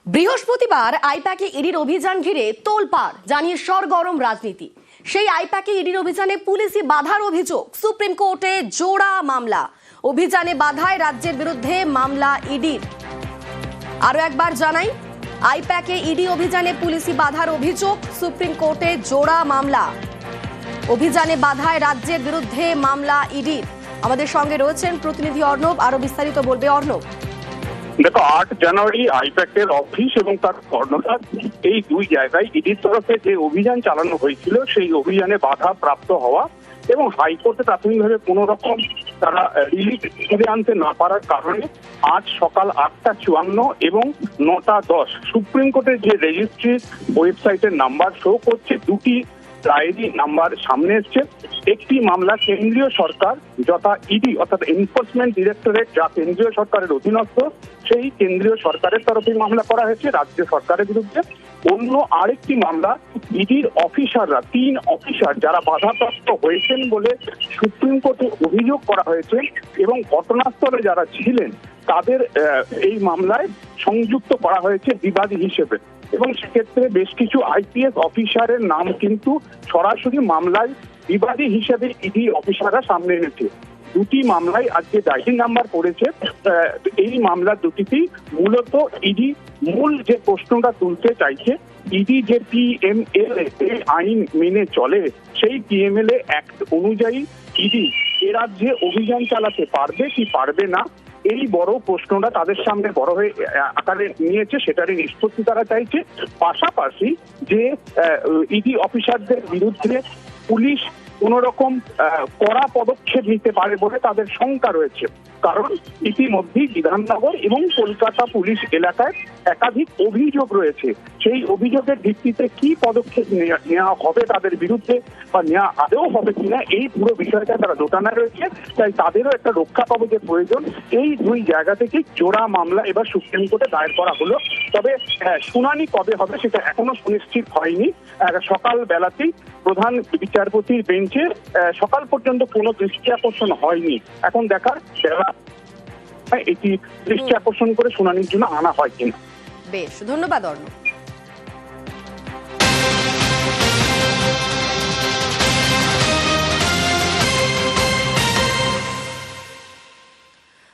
বৃহস্পতিবার আইপ্যাকে ইডির অভিযান ঘিরে তোলপাড়, জানিয়ে সরগরম রাজনীতি। সেই আইপ্যাকে ইডির অভিযানে পুলিশি বাধার অভিযোগ, সুপ্রিম কোর্টে জোড়া মামলা। অভিযানে বাধায় রাজ্যের বিরুদ্ধে মামলা ইডির। আরো একবার জানাই, আইপ্যাকে ইডি অভিযানে পুলিশি বাধার অভিযোগ, সুপ্রিম কোর্টে জোড়া মামলা। অভিযানে বাধায় রাজ্যের বিরুদ্ধে মামলা ইডির। আমাদের সঙ্গে রয়েছেন প্রতিনিধি অর্ণব, আরো বিস্তারিত বলবে অর্ণব। দেখো, 8 জানুয়ারি আইপ্যাকের অফিস এবং তার কর্ণধার এই দুই জায়গায় ইডির তরফে যে অভিযান চালানো হয়েছিল সেই অভিযানে বাধা প্রাপ্ত হওয়া এবং হাইকোর্টে প্রাথমিকভাবে কোনো রকম তারা রিলিফ ফিরে আনতে না পারার কারণে আজ সকাল 8:54 এবং 9:10 সুপ্রিম কোর্টের যে রেজিস্ট্রি ওয়েবসাইটের নাম্বার শো করছে, দুটি ডায়েরি নাম্বার সামনে এসছে। একটি মামলা কেন্দ্রীয় সরকার, যথা ইডি অর্থাৎ এনফোর্সমেন্ট ডিরেক্টরেট, যা কেন্দ্রীয় সরকারের অধীনস্থ, সেই কেন্দ্রীয় সরকারের তরফে মামলা করা হয়েছে রাজ্য সরকারের বিরুদ্ধে। অন্য আরেকটি মামলা ইডির অফিসাররা, 3 অফিসার যারা বাধাপ্রাপ্ত হয়েছেন বলে সুপ্রিম কোর্টে অভিযোগ করা হয়েছে এবং ঘটনাস্থলে যারা ছিলেন তাদের এই মামলায় সংযুক্ত করা হয়েছে বিবাদী হিসেবে। এবং সেক্ষেত্রে বেশ কিছু আইপিএস অফিসারের নাম কিন্তু সরাসরি মামলায় বিবাদী হিসেবে ইডি অফিসাররা সামনে এনেছে। দুটি মামলায় আজকে ডায়েরি নাম্বার পড়েছে। এই মামলা দুটিতেই মূলত ইডি মূল যে প্রশ্নটা তুলতে চাইছে, ইডি যে পিএমএলএ আইন মেনে চলে, সেই পিএমএলএ অ্যাক্ট অনুযায়ী ইডি এ রাজ্যে অভিযান চালাতে পারবে কি পারবে না, এই বড় প্রশ্নটা তাদের সামনে বড় হয়ে আকারে নিয়েছে, সেটারই নিষ্পত্তি তারা চাইছে। পাশাপাশি যে ইডি অফিসারদের বিরুদ্ধে পুলিশ কোন রকম কড়া পদক্ষেপ নিতে পারে বলে তাদের শঙ্কা রয়েছে, কারণ ইতিমধ্যেই বিধাননগর এবং কলকাতা পুলিশ এলাকায় একাধিক অভিযোগ রয়েছে। সেই অভিযোগের ভিত্তিতে কি পদক্ষেপ নেওয়া হবে তাদের বিরুদ্ধে বা নেওয়া আদৌ হবে কিনা, এই পুরো বিষয়টা তারা দোটানায় রয়েছে। তাই তাদেরও একটা রক্ষা কবচের প্রয়োজন। এই দুই জায়গা থেকে জোড়া মামলা এবার সুপ্রিম কোর্টে দায়ের করা হলো। তবে শুনানি কবে হবে সেটা এখনো সুনিশ্চিত হয়নি। সকাল বেলাতেই প্রধান বিচারপতির বেঞ্চে সকাল পর্যন্ত কোনো দৃষ্টি আকর্ষণ হয়নি। এখন দেখার বেলা এটি দৃষ্টি আকর্ষণ করে শুনানির জন্য আনা হয় কিনা। বেশ, ধন্যবাদ অর্ণব।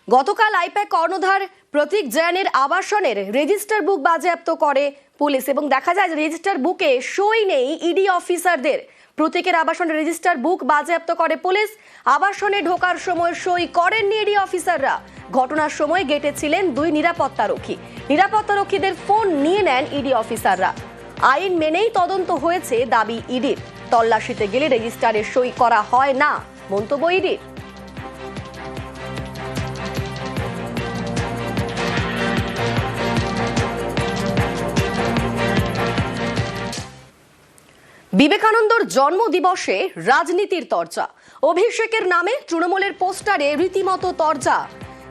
গতকাল আইপ্যাক কর্ণধার প্রতীক জৈনের আবাসনের রেজিস্টার বুক বাজেয়াপ্ত করে পুলিশ এবং দেখা যায় রেজিস্টার বুকে সই নেই ইডি অফিসারদের। প্রতীকের আবাসনের রেজিস্টার বুক বাজেয়াপ্ত করে পুলিশ। আবাসনে ঢোকার সময় সই করেননি ইডি অফিসাররা। ঘটনার সময় গেটে ছিলেন 2 নিরাপত্তারক্ষী। নিরাপত্তারক্ষীদের ফোন নিয়ে নেন ইডি অফিসাররা। আইন মেনেই তদন্ত হয়েছে দাবি ইডির। তল্লাশিতে গেলে রেজিস্টারে সই করা হয় না, মন্তব্য ইডির। বিবেকানন্দর জন্মদিবসে রাজনীতির তরজা। অভিষেকের নামে তৃণমূলের পোস্টারে রীতিমতো তরজা।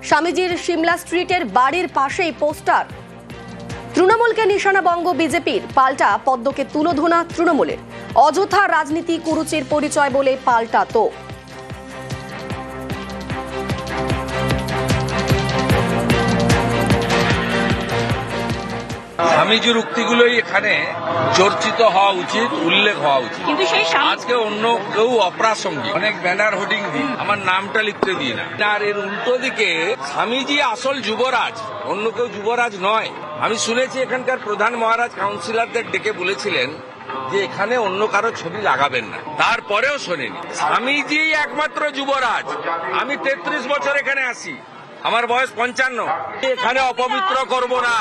স্বামীজির সিমলা স্ট্রিটের বাড়ির পাশেই পোস্টার। তৃণমূলকে নিশানা বঙ্গ বিজেপির, পাল্টা পদ্মকে তুলোধনা তৃণমূলের। অযথা রাজনীতি কুরুচির পরিচয় বলে পাল্টা তো। স্বামীজির উক্তিগুলোই এখানে চর্চিত হওয়া উচিত, উল্লেখ হওয়া উচিত। কিন্তু সেই আজকে অন্য কেউ অপ্রাসঙ্গিক অনেক ব্যানার হোর্ডিং দিই, আমার নামটা লিখতে দিই না। আর এর উল্টো দিকে স্বামীজি আসল যুবরাজ, অন্য কেউ যুবরাজ নয়। আমি শুনেছি এখানকার প্রধান মহারাজ কাউন্সিলরদের ডেকে বলেছিলেন যে এখানে অন্য কারো ছবি লাগাবেন না, তারপরেও শোনেনি। স্বামীজি একমাত্র যুবরাজ। আমি 33 বছর এখানে আসি, আমার বয়স 55। এখানে অপবিত্র করব না,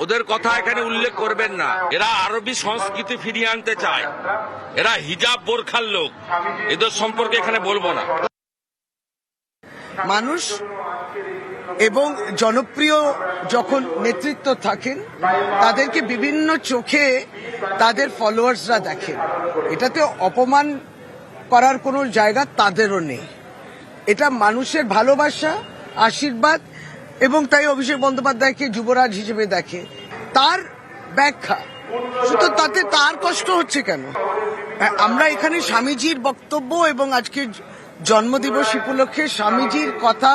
ওদের কথা এখানে উল্লেখ করবেন না। এরা আরবি সংস্কৃতি ফিরিয়ে আনতে চায়, এরা হিজাব বোরখার লোক, এদের সম্পর্কে এখানে বলবো না। মানুষ এবং জনপ্রিয় যখন নেতৃত্ব থাকেন তাদেরকে বিভিন্ন চোখে তাদের ফলোয়ার্সরা দেখেন। এটাতে অপমান করার কোনো জায়গা তাদেরও নেই। এটা মানুষের ভালোবাসা, আশীর্বাদ, এবং তাই অভিষেক বন্দ্যোপাধ্যায়কে যুবরাজ হিসেবে দেখে। তার ব্যাখ্যা শুধু তাতে তার কষ্ট হচ্ছে কেন? আমরা এখানে স্বামীজির বক্তব্য এবং আজকে জন্মদিবস উপলক্ষে স্বামীজির কথা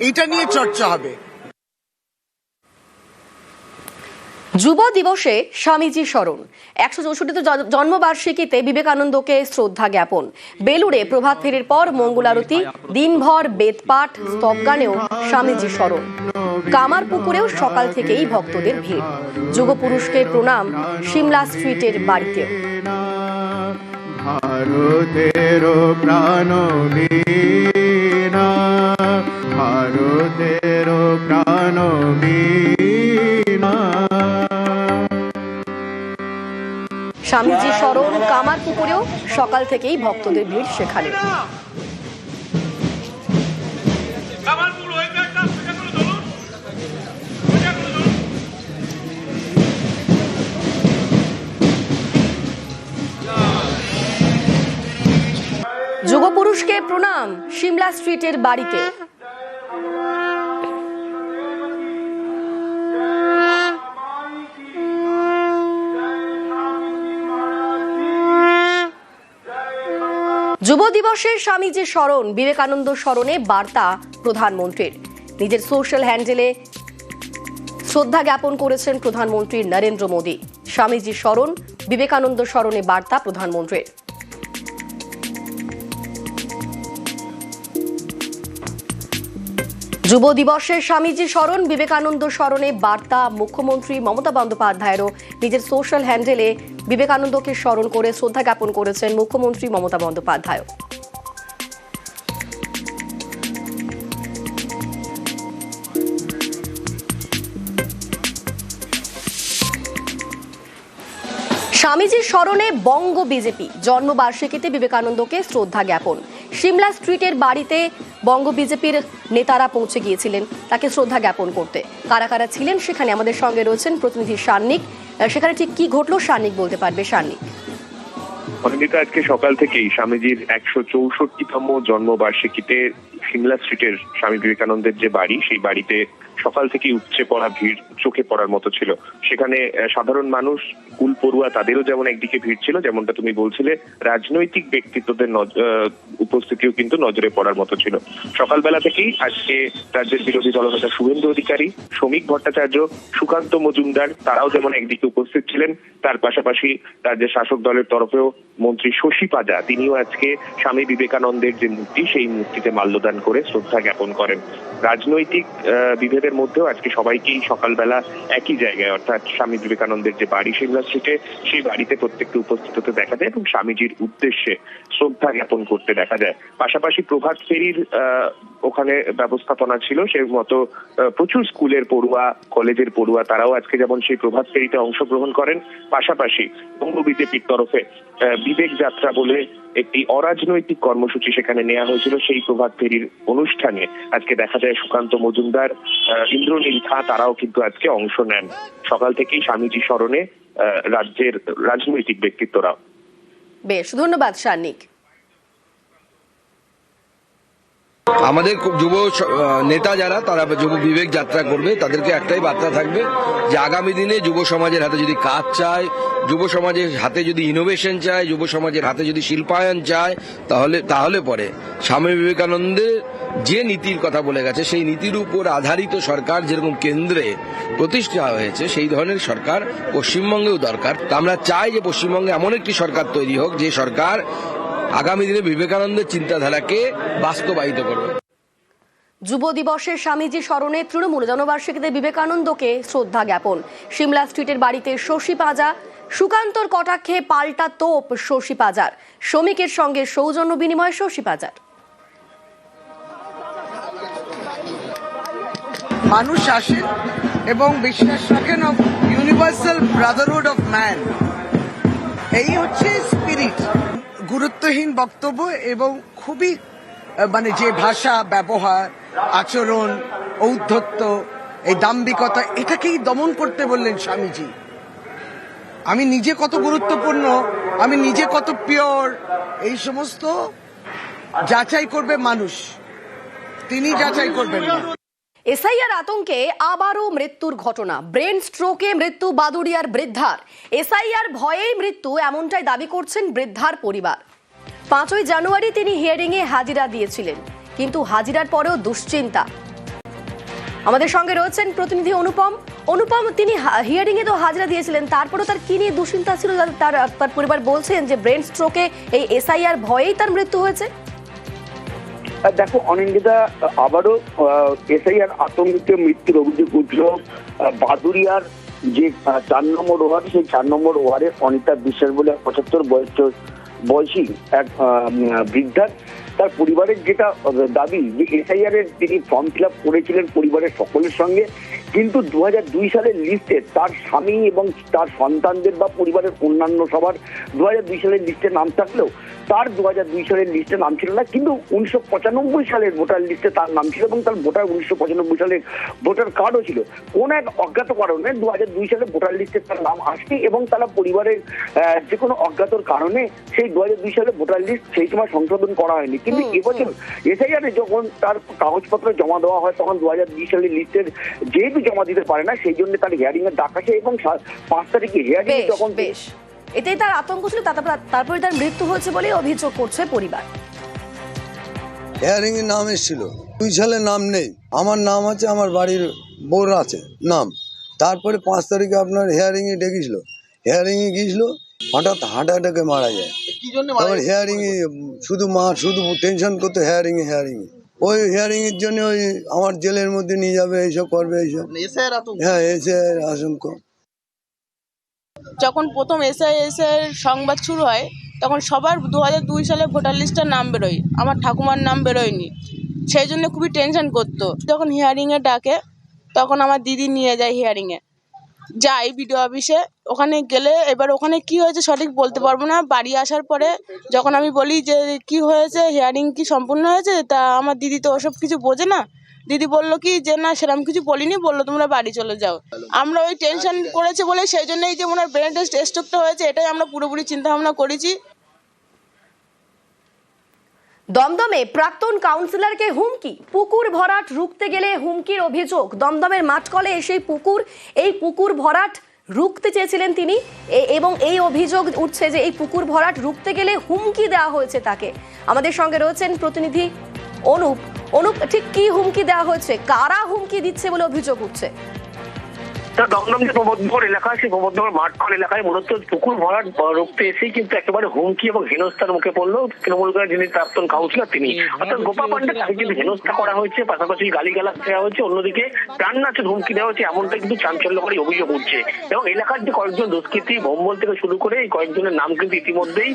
এইটা নিয়ে চর্চা হবে। যুব দিবসে স্বামীজি স্মরণ 164তম জন্মবার্ষিকীতে বিবেকানন্দকে শ্রদ্ধা জ্ঞাপন। বেলুড়ে প্রভাত ফেরির পর মঙ্গল আরতি, দিনভর বেদপাঠ, স্তবগানেও স্বামীজি স্মরণ। কামারপুকুরেও সকাল থেকেই ভক্তদের ভিড়। যুগ পুরুষকে প্রণাম সিমলা স্ট্রিটের বাড়িতেও। ভারতের প্রাণবীরা, ভারতের প্রাণবীরা। স্বামীজি স্মরণ কামারপুকুরেও সকাল থেকেই ভক্তদের ভিড় সেখানে। যুগপুরুষকে প্রণাম সিমলা স্ট্রিটের বাড়িতে। যুব দিবসে স্বামীজি স্মরণ, বিবেকানন্দ স্মরণে বার্তা প্রধানমন্ত্রীর। নিজের সোশ্যাল হ্যান্ডেলে শ্রদ্ধা জ্ঞাপন করেছেন প্রধানমন্ত্রী নরেন্দ্র মোদী। স্বামীজি স্মরণ, বিবেকানন্দ স্মরণে বার্তা প্রধানমন্ত্রীর। যুব দিবসে স্বামীজি স্মরণ, বিবেকানন্দ স্মরণে বার্তা মুখ্যমন্ত্রী মমতা বন্দ্যোপাধ্যায়েরও। নিজের সোশ্যাল হ্যান্ডেলে বিবেকানন্দকে স্মরণ করে শ্রদ্ধা জ্ঞাপন করেছেন মুখ্যমন্ত্রী মমতা বন্দ্যোপাধ্যায়। স্বামীজির স্মরণে বঙ্গ বিজেপি জন্মবার্ষিকীতে বিবেকানন্দকে শ্রদ্ধা জ্ঞাপন। সিমলা স্ট্রিটের বাড়িতে বঙ্গ বিজেপির নেতারা পৌঁছে গিয়েছিলেন তাকে শ্রদ্ধা জ্ঞাপন করতে। কারা কারা ছিলেন সেখানে আমাদের সঙ্গে রয়েছেন প্রতিনিধি সান্নিক। সেখানে ঠিক কি ঘটলো সান্নিক বলতে পারবে সান্নিক? অনিন্দিতা, আজকে সকাল থেকেই স্বামীজির 164তম জন্মবার্ষিকীতে সিমলা স্ট্রিটের স্বামী বিবেকানন্দের যে বাড়ি, সেই বাড়িতে সকাল থেকেই উপচে পড়া ভিড় চোখে পড়ার মতো ছিল। সেখানে সাধারণ মানুষ, স্কুল পড়ুয়া, তাদেরও যেমন একদিকে ভিড় ছিল, যেমনটা তুমি বলছিলে, রাজনৈতিক ব্যক্তিত্বদের উপস্থিতিও কিন্তু নজরে পড়ার মতো ছিল। সকালবেলা থেকেই আজকে রাজ্যের বিরোধী দলনেতা শুভেন্দু অধিকারী, শ্রমিক ভট্টাচার্য, সুকান্ত মজুমদার তারাও যেমন একদিকে উপস্থিত ছিলেন, তার পাশাপাশি রাজ্যের শাসক দলের তরফেও মন্ত্রী শশী পাজা তিনিও আজকে স্বামী বিবেকানন্দের যে মূর্তি, সেই মূর্তিতে মাল্যদান করে শ্রদ্ধা জ্ঞাপন করেন। রাজনৈতিক বিভেদের মধ্যেও আজকে সবাইকেই সকালবেলা একই জায়গায়, অর্থাৎ স্বামী বিবেকানন্দের যে বাড়ি সিমলা স্ট্রিটে, সেই বাড়িতে প্রত্যেককে উপস্থিত হতে দেখা যায় এবং স্বামীজির উদ্দেশ্যে শ্রদ্ধা জ্ঞাপন করতে দেখা যায়। পাশাপাশি প্রভাত ফেরির ওখানে ব্যবস্থাপনা ছিল, সেই মতো প্রচুর স্কুলের পড়ুয়া, কলেজের পড়ুয়া তারাও আজকে যেমন সেই প্রভাত ফেরিতে অংশগ্রহণ করেন। পাশাপাশি বঙ্গ বিজেপির তরফে বিবেক যাত্রা বলে একটি অরাজনৈতিক কর্মসূচি সেখানে নেওয়া হয়েছিল। সেই প্রভাত ফেরির অনুষ্ঠানে আজকে দেখা যায় সুকান্ত মজুমদার, ইন্দ্রনীল খা তারাও কিন্তু আজকে অংশ নেন। সকাল থেকেই স্বামীজি স্মরণে রাজ্যের রাজনৈতিক ব্যক্তিত্বরা। বেশ, ধন্যবাদ সান্নিক। আমাদের যুব নেতা যারা, তারা যুব বিবেক যাত্রা করবে, তাদেরকে একটাই বার্তা থাকবে যে আগামী দিনে যুব সমাজের হাতে যদি কাজ চায়, যুব সমাজের হাতে যদি ইনোভেশন চায়, যুব সমাজের হাতে যদি শিল্পায়ন চায়, তাহলে পরে স্বামী বিবেকানন্দের যে নীতির কথা বলে গেছে, সেই নীতির উপর আধারিত সরকার যেরকম কেন্দ্রে প্রতিষ্ঠা হয়েছে, সেই ধরনের সরকার পশ্চিমবঙ্গেও দরকার। আমরা চাই যে পশ্চিমবঙ্গে এমন একটি সরকার তৈরি হোক, যে সরকার আগামী দিনে বিবেকানন্দের চিন্তাধারাকে বাস্তবায়িত করবে। যুব দিবসে স্বামীজি স্মরণে তৃণমূল জন্মবার্ষিকীতে বিবেকানন্দকে শ্রদ্ধা জ্ঞাপন। সিমলা স্ট্রিটের বাড়িতে শশী পাজা, সুকান্তর কটাক্ষে পাল্টা তোপ শশী পাজার। শ্রমিকের সঙ্গে সৌজন্য বিনিময় শশী পাজার। মানুষ আসেন এবং বিশ্বাস রাখেন of universal Brotherhood of man. এই হচ্ছে স্পিরিট। গুরুত্বহীন বক্তব্য এবং খুবই যে ভাষা ব্যবহার, আচরণ, ঔদ্ধত্য, এই দাম্ভিকতা, এটাকেই দমন করতে বললেন স্বামীজি। আমি নিজে কত গুরুত্বপূর্ণ, আমি নিজে কত পিওর, এই সমস্ত যাচাই করবে মানুষ, তিনি যাচাই করবেন না। এসআইআর আতঙ্কে আবারও মৃত্যুর ঘটনা। ব্রেন স্ট্রোকে মৃত্যু বাদুড়িয়ার বৃদ্ধার। এসআইআর ভয়েই মৃত্যু, এমনটাই দাবি করছেন বৃদ্ধার পরিবার। 5ই জানুয়ারি তিনি হিয়ারিংয়ে হাজিরা দিয়েছিলেন, কিন্তু হাজিরার পরেও দুশ্চিন্তা। আমাদের সঙ্গে রয়েছেন প্রতিনিধি অনুপম। অনুপম, তিনি হিয়ারিং এ তো হাজিরা দিয়েছিলেন, তারপরে তার কি নিয়ে দুশ্চিন্তা ছিল? তার পরিবার বলছেন যে ব্রেন স্ট্রোকে এই এসআইআর ভয়েই তার মৃত্যু হয়েছে। দেখো অনিন্দিতা, আবারও এসআইআর আতঙ্কিত মৃত্যুর অভিযোগ উঠল বাদুরিয়ার যে 4 নম্বর ওয়ার্ড, সেই 4 নম্বর ওয়ার্ডের অনিতা বিশ্বাস বলে 75 বয়সী এক বৃদ্ধার। তার পরিবারের যেটা দাবি যে এসআইআর এর তিনি ফর্ম ফিল আপ করেছিলেন পরিবারের সকলের সঙ্গে, কিন্তু 2002 সালের লিস্টে তার স্বামী এবং তার সন্তানদের বা পরিবারের অন্যান্য সবার 2002 সালের লিস্টে নাম থাকলেও তার 2002 সালের লিস্টে নাম ছিল না, কিন্তু 1995 সালের ভোটার লিস্টে তার নাম ছিল এবং তার ভোটার 1995 সালের ভোটার কার্ডও ছিল। কোন এক অজ্ঞাত কারণে 2002 সালে ভোটার লিস্টে তার নাম আসে এবং তারা পরিবারের যে কোনো অজ্ঞাতর কারণে সেই 2002 সালে ভোটার লিস্ট সেই সময় সংশোধন করা হয়নি। কিন্তু এবছর এসআইআর যখন তার কাগজপত্র জমা দেওয়া হয় তখন 2002 সালের লিস্টের যেহেতু জমা দিতে পারে না, সেই জন্য তার হিয়ারিং এর ডাক আসে এবং 5 তারিখে হিয়ারিং যখন এটাই তার আতঙ্ক ছিল, তারপরে তার মৃত্যু হয়েছে বলে অভিযোগ করছে পরিবার। হিয়ারিং এর নাম এসেছিল, 2 সালে নাম নেই, আমার নাম আছে, আমার বাড়ির বউর আছে নাম। তারপরে 5 তারিখে আপনার হিয়ারিং এ ডেকেছিল, হিয়ারিং এ গিয়েছিল, হঠাৎ হার্ট অ্যাটাকে মারা যায়। তারপর হিয়ারিং এ শুধু টেনশন করতো হিয়ারিং এ ওই হিয়ারিং এর জন্য ওই আমার জেলের মধ্যে নিয়ে যাবে, এইসব করবে, এইসব। হ্যাঁ, এসে আশঙ্কা। যখন প্রথম এসআইআর সংবাদ শুরু হয় তখন সবার 2002 সালে ভোটার লিস্টের নাম বেরোয়, আমার ঠাকুমার নাম বেরোয়নি, সেই জন্য খুবই টেনশন করতো। যখন হিয়ারিংয়ে ডাকে তখন আমার দিদি নিয়ে যায় হিয়ারিংয়ে, যাই বিডিও অফিসে, ওখানে গেলে এবার ওখানে কি হয়েছে সঠিক বলতে পারবো না। বাড়ি আসার পরে যখন আমি বলি যে কি হয়েছে, হিয়ারিং কি সম্পূর্ণ হয়েছে, তা আমার দিদি তো ওসব কিছু বোঝে না। দিদি বললো কি যে না সেরকম কিছু বলিনি, বললো তোমরা বাড়ি চলে যাও। আমরা ওই টেনশন করেছে বলে সেই জন্যই যে ওনার ব্রেন স্ট্রোকটা হয়েছে, এটাই আমরা পুরোপুরি চিন্তা ভাবনা করেছি। দমদমে প্রাক্তন কাউন্সিলরকে হুমকি, পুকুর ভরাট রুখতে গেলে হুমকির অভিযোগ। দমদমের মাঠকলে এসে এই পুকুর ভরাট রুখতে চেয়েছিলেন তিনি, এবং এই অভিযোগ উঠছে যে এই পুকুর ভরাট রুখতে গেলে হুমকি দেওয়া হয়েছে তাকে। আমাদের সঙ্গে রয়েছেন প্রতিনিধি অনুপ। ঠিক কি হুমকি দেওয়া হয়েছে, কারা হুমকি দিচ্ছে বলে অভিযোগ উঠছে? দমদম যে প্রবর্ধমান এলাকা, সেই প্রবর্ধমান মাঠকল এলাকায় মূলত পুকুর ভরাট রুখতে এসেই কিন্তু একেবারে হুমকি এবং হেনস্থার মুখে পড়লো তৃণমূল যিনি প্রাক্তন কাউন্সিলর তিনি, অর্থাৎ গোপা পান্ডে। তাকে কিন্তু হেনস্থা করা হয়েছে, পাশাপাশি গালিগালাজ দেওয়া হয়েছে, অন্যদিকে প্রাণনাশের হুমকি দেওয়া হয়েছে, এমনটা কিন্তু চাঞ্চল্যকরী অভিযোগ উঠছে। এবং এলাকার যে কয়েকজন দুষ্কৃতী ভম্বল থেকে শুরু করে এই কয়েকজনের নাম কিন্তু ইতিমধ্যেই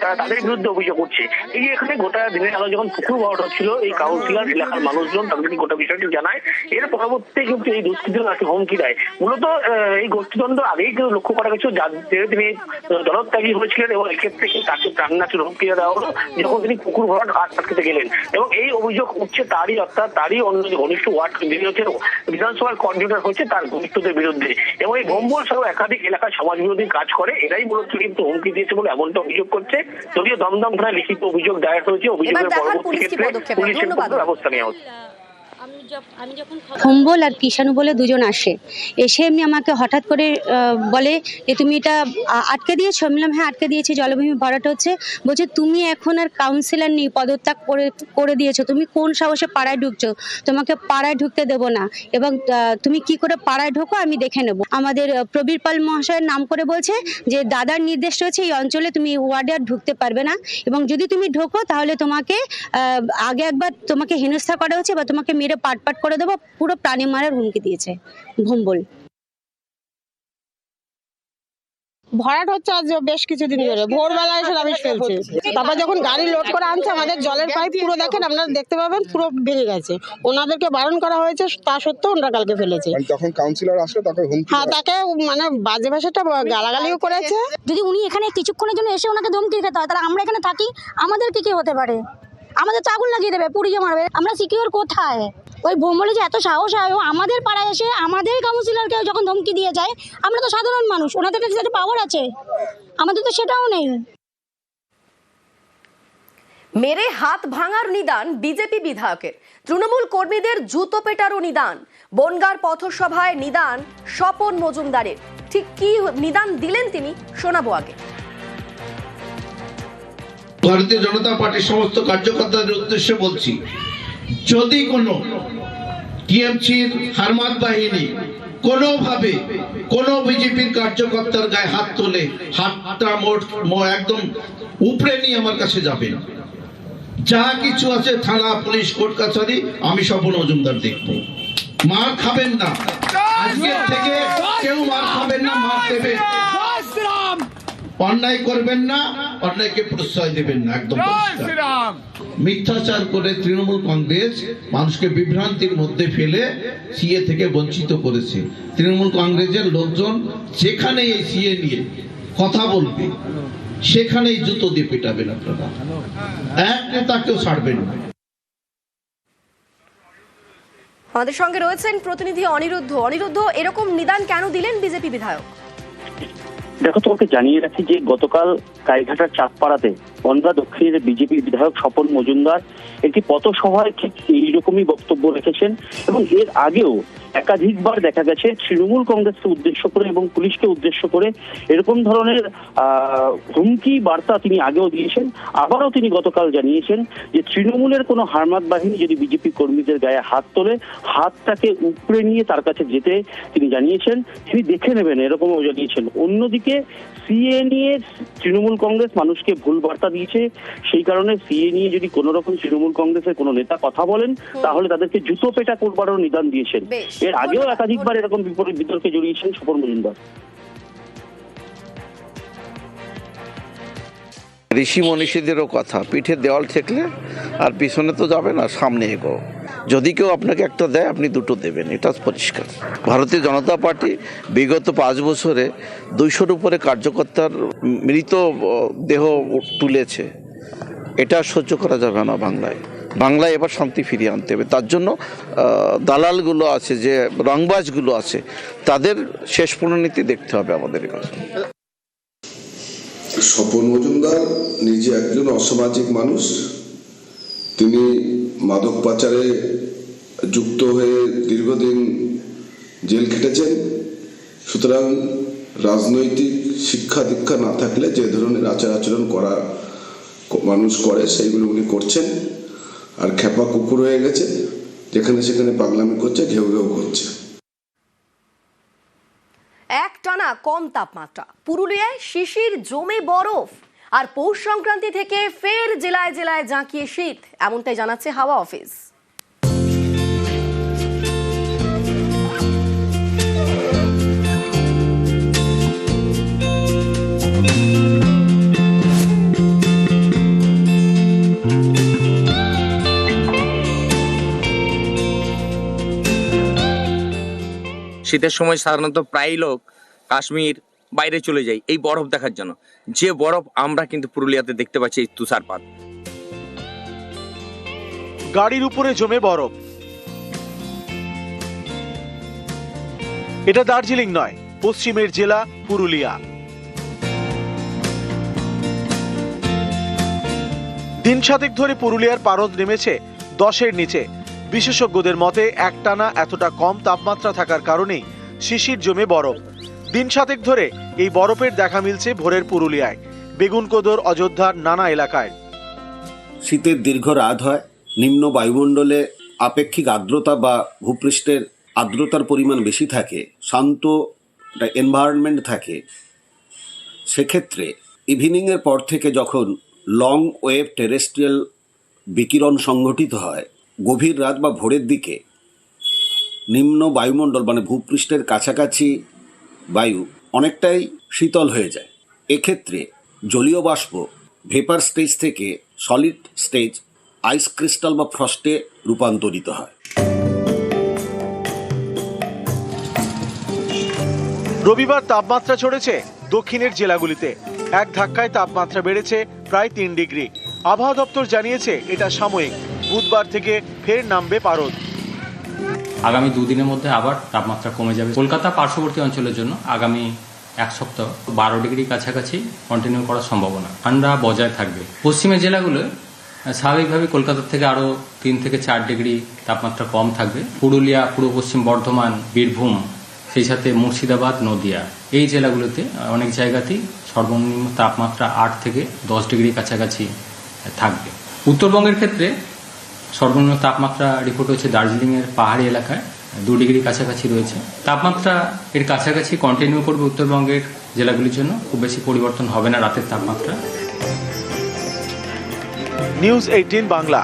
তাদের বিরুদ্ধে অভিযোগ উঠছে। এই এখানে গোটা দিনের আলো যখন পুকুর ভরাট হচ্ছিল, এই কাউন্সিলর এলাকার মানুষজন তাদেরকে গোটা বিষয়টি জানায়। এর পরবর্তীতে কিন্তু এই দুষ্কৃতীরা তাকে হুমকি দেয়। মূলত এই গোষ্ঠীদ্বন্দ্ব আগেই কিন্তু লক্ষ্য করা গেছে, যাদের তিনি দলত্যাগী হয়েছিলেন এবং এক্ষেত্রে তাকে প্রাণনাশের হুমকি দেওয়া হলো যখন তিনি পুকুর ভরাট আটকাতে গেলেন। এবং এই অভিযোগ উঠছে তারই, অর্থাৎ তারই অন্য যে ঘনিষ্ঠ ওয়ার্ড যিনি হচ্ছে বিধানসভার কোঅর্ডিনেটর হচ্ছে তার ঘনিষ্ঠদের বিরুদ্ধে। এবং এই ভম্বল সহ একাধিক এলাকায় সমাজ বিরোধী কাজ করে, এরাই মূলত কিন্তু হুমকি দিয়েছে বলে এমনটা অভিযোগ করছে। যদিও দমদম থানায় লিখিত অভিযোগ দায়ের হয়েছে, অভিযোগের পরবর্তী ক্ষেত্রে পুলিশের ব্যবস্থা নেওয়া হচ্ছে। ভম্বল আর কিষাণু বলে দুজন আসে, এসে এমনি আমাকে হঠাৎ করে বলে যে তুমি এটা আটকে দিয়েছো। আমি বললাম হ্যাঁ আটকে দিয়েছি, জলভূমি ভরাট হচ্ছে। বলছে তুমি এখন আর কাউন্সিলর নেই, পদত্যাগ করে দিয়েছো, তুমি কোন সাহসে পাড়ায় ঢুকছো, তোমাকে পাড়ায় ঢুকতে দেবো না, এবং তুমি কি করে পাড়ায় ঢোকো আমি দেখে নেব। আমাদের প্রবীর পাল মহাশয়ের নাম করে বলছে যে দাদার নির্দেশ রয়েছে এই অঞ্চলে তুমি ওয়ার্ডে আর ঢুকতে পারবে না, এবং যদি তুমি ঢোকো তাহলে তোমাকে আগে একবার তোমাকে হেনস্থা করা হচ্ছে বা তোমাকে মেরে পাট করে দেবো, পুরো প্রাণী মারার হুমকি দিয়েছে ভম্বল। ভরাট হচ্ছে আজ বেশ কিছুদিন ধরে, ভোরবেলা এসে রাবিশ ফেলছে, তারপর যখন গাড়ি লোড করে আনছে আমাদের জলের পাইপ পুরো দেখেন আপনারা দেখতে পাবেন পুরো ভেঙে গেছে। ওনাদেরকে বারণ করা হয়েছে, তা সত্ত্বেও ওনারা কালকে ফেলেছে। যখন কাউন্সিলর আসলো তাকে হুমকি, হ্যাঁ তাকে মানে বাজে ভাষাটা গালাগালিও করেছে। যদি উনি এখানে কিছুক্ষণের জন্য এসে ওনাকে ধমকি খেতে হয়, তাহলে আমরা এখানে থাকি আমাদের কি হতে পারে? আমাদের তো আগুন লাগিয়ে দেবে, পুড়িয়ে মারবে, আমরা সিকিউর কোথায়? ওই ভোমলে যে এত সাহস হয়, আমাদের পাড়ায় এসে আমাদের কাউন্সিলরকে যখন ধমকি দিয়ে যায়, আমরা তো সাধারণ মানুষ, ওনাদের কাছে একটা পাওয়ার আছে, আমাদের তো সেটাও নেই। মেরে হাত ভাঙার নিদান বিজেপি বিধায়কের, তৃণমূল কর্মীদের জুতো পেটারও নিদান, বনগাঁর পথসভায় নিদান স্বপন মজুমদারের। ঠিক কি নিদান দিলেন তিনি, শোনাবো আগে। ভারতীয় জনতা পার্টির সমস্ত কার্যকর্তাদের উদ্দেশ্যে বলছি, যদি কোনো টিএমসির হারমাত বাহিনী কোনোভাবে কোন বিজেপির কার্যকর্তার গায়ে হাত তোলে, হাতটা একদম উপরে নিয়ে আমার কাছে যাবেন। যা কিছু আছে থানা, পুলিশ, কোর্ট কাছারি, আমি স্বপন মজুমদার দেখব। মার খাবেন না, আজকের থেকে কেউ মার খাবেন না, মার দেবেন। অন্যায় করবেন না, অন্যায়কে প্রশ্রয় দেবেন না, একদম মিথ্যাচার করে তৃণমূল কংগ্রেস মানুষকে বিভ্রান্তির মধ্যে ফেলে সিএ থেকে বঞ্চিত করেছে। তৃণমূল কংগ্রেসের লোকজন যেখানে এই সিএ নিয়ে কথা বলবে সেখানেই জুতো দিয়ে পেটাবেন আপনারা, এক নেতাকেও ছাড়বেন না। আমাদের সঙ্গে রয়েছেন প্রতিনিধি অনিরুদ্ধ, এরকম নিদান কেন দিলেন বিজেপি বিধায়ক? দেখো, তোমাকে জানিয়ে রাখি যে গতকাল গাইঘাটার চাঁদপাড়াতে বনগাঁ দক্ষিণের বিজেপি বিধায়ক স্বপন মজুমদার একটি পথসভায় ঠিক এইরকমই বক্তব্য রেখেছেন এবং এর আগেও একাধিকবার দেখা গেছে তৃণমূল কংগ্রেসকে উদ্দেশ্য করে এবং পুলিশকে উদ্দেশ্য করে এরকম ধরনের হুমকি বার্তা তিনি আগেও দিয়েছেন। আবারও তিনি গতকাল জানিয়েছেন যে তৃণমূলের কোনো হারমাত বাহিনী যদি বিজেপি কর্মীদের গায়ে হাত তোলে, হাতটাকে উপড়ে নিয়ে তার কাছে যেতে তিনি জানিয়েছেন, তিনি দেখে নেবেন, এরকমও জানিয়েছেন। অন্যদিকে সিএ নিয়ে তৃণমূল কংগ্রেস মানুষকে ভুল বার্তা দিয়েছে, সেই কারণে সিএ নিয়ে যদি কোনো রকম তৃণমূল কংগ্রেসের কোনো নেতা কথা বলেন তাহলে তাদেরকে জুতো পেটা করবারও নিদান দিয়েছেন। এর আগেও একাধিকবার এরকম বিপরীত বিতর্কে জড়িয়েছেন স্বপন মজুমদার। ঋষি মনীষীদেরও কথা, পিঠে দেওয়াল ঠেকলে আর পিছনে তো যাবে না, সামনে এগো। যদি কেউ আপনাকে একটা দেয় আপনি দুটো দেবেন, এটা পরিষ্কার। ভারতীয় জনতা পার্টি বিগত 5 বছরে 200-র উপরে কার্যকর্তার মৃত দেহ তুলেছে। এটা সহ্য করা যাবে না বাংলায় এবার শান্তি ফিরিয়ে আনতে হবে। তার জন্য দালালগুলো আছে, যে রংবাজগুলো আছে, তাদের শেষ পরিণতি দেখতে হবে আমাদের। স্বপন মজুমদার নিজে একজন অসামাজিক মানুষ, তিনি মাদক পাচারে যুক্ত হয়ে দীর্ঘদিন জেল খেটেছেন। সুতরাং রাজনৈতিক শিক্ষা দীক্ষা না থাকলে যে ধরনের আচার-আচরণ করা মানুষ করে সেইগুলো উনি করছেন। আর খেপা কুকুর হয়ে গেছে, যেখানে সেখানে পাগলামি করছে, ঘেউ ঘেউ করছে। একটানা কম তাপমাত্রা, পুরুলিয়ায় শিশির জমে বরফ, আর পৌষ সংক্রান্তি থেকে ফের জেলায় জেলায় জাঁকিয়ে শীত, এমনটাই জানাচ্ছে হাওয়া অফিস। শীতের সময় সাধারণত প্রায় লোক কাশ্মীর বাইরে চলে যায় এই বরফ দেখার জন্য। যে বরফ আমরা কিন্তু পুরুলিয়াতে দেখতে পাচ্ছি, এই তুষারপাত। গাড়ির উপরে জমে বরফ। এটা দার্জিলিং নয়, পশ্চিমের জেলা পুরুলিয়া। দিন 7 ধরে পুরুলিয়ার পারদ নেমেছে 10-এর নিচে। বিশেষজ্ঞদের মতে একটানা এতটা কম তাপমাত্রা থাকার কারণেই শিশির জমে বরফ। দিন 7 ধরে এই বরফের দেখা মিলছে ভোরের পুরুলিয়ায়, বেগুনকোদর, অযোধ্যার নানা এলাকায়। শীতের দীর্ঘ রাত হয়, নিম্ন বায়ুমণ্ডলে আপেক্ষিক আর্দ্রতা বা ভূপৃষ্ঠের আর্দ্রতার পরিমাণ বেশি থাকে, শান্ত এনভায়রনমেন্ট থাকে। সেক্ষেত্রে ইভিনিংয়ের পর থেকে যখন লং ওয়েভ টেরেস্ট্রিয়াল বিকিরণ সংঘটিত হয়, গভীর রাত বা ভোরের দিকে নিম্ন বায়ুমণ্ডল মানে ভূপৃষ্ঠের কাছাকাছি বায়ু অনেকটাই শীতল হয়ে যায়। এক্ষেত্রে জলীয় বাষ্প ভেপার স্টেজ থেকে সলিড স্টেজ আইস ক্রিস্টাল বা ফ্রস্টে রূপান্তরিত হয়। রবিবার তাপমাত্রা চড়েছে দক্ষিণের জেলাগুলিতে। এক ধাক্কায় তাপমাত্রা বেড়েছে প্রায় 3 ডিগ্রি। আবহাওয়া দপ্তর জানিয়েছে এটা সাময়িক, বুধবার থেকে ফের নামবে পারদ। আগামী 2 দিনের মধ্যে আবার তাপমাত্রা কমে যাবে। কলকাতা পার্শ্ববর্তী অঞ্চলের জন্য আগামী 1 সপ্তাহ 12 ডিগ্রি কাছাকাছি কন্টিনিউ করার সম্ভাবনা, ঠান্ডা বজায় থাকবে। পশ্চিমের জেলাগুলো স্বাভাবিকভাবে কলকাতার থেকে আরও 3 থেকে 4 ডিগ্রি তাপমাত্রা কম থাকবে। পুরুলিয়া, পূর্ব পশ্চিম বর্ধমান, বীরভূম, সেই সাথে মুর্শিদাবাদ, নদিয়া, এই জেলাগুলোতে অনেক জায়গাতেই সর্বনিম্ন তাপমাত্রা 8 থেকে 10 ডিগ্রি কাছাকাছি থাকবে। উত্তরবঙ্গের ক্ষেত্রে সর্বনিম্ন তাপমাত্রা রিপোর্ট হচ্ছে দার্জিলিংয়ের পাহাড়ি এলাকায় 2 ডিগ্রি কাছাকাছি রয়েছে। তাপমাত্রা এর কাছাকাছি কন্টিনিউ করবে উত্তরবঙ্গের জেলাগুলির জন্য, খুব বেশি পরিবর্তন হবে না রাতের তাপমাত্রা। নিউজ 18 বাংলা।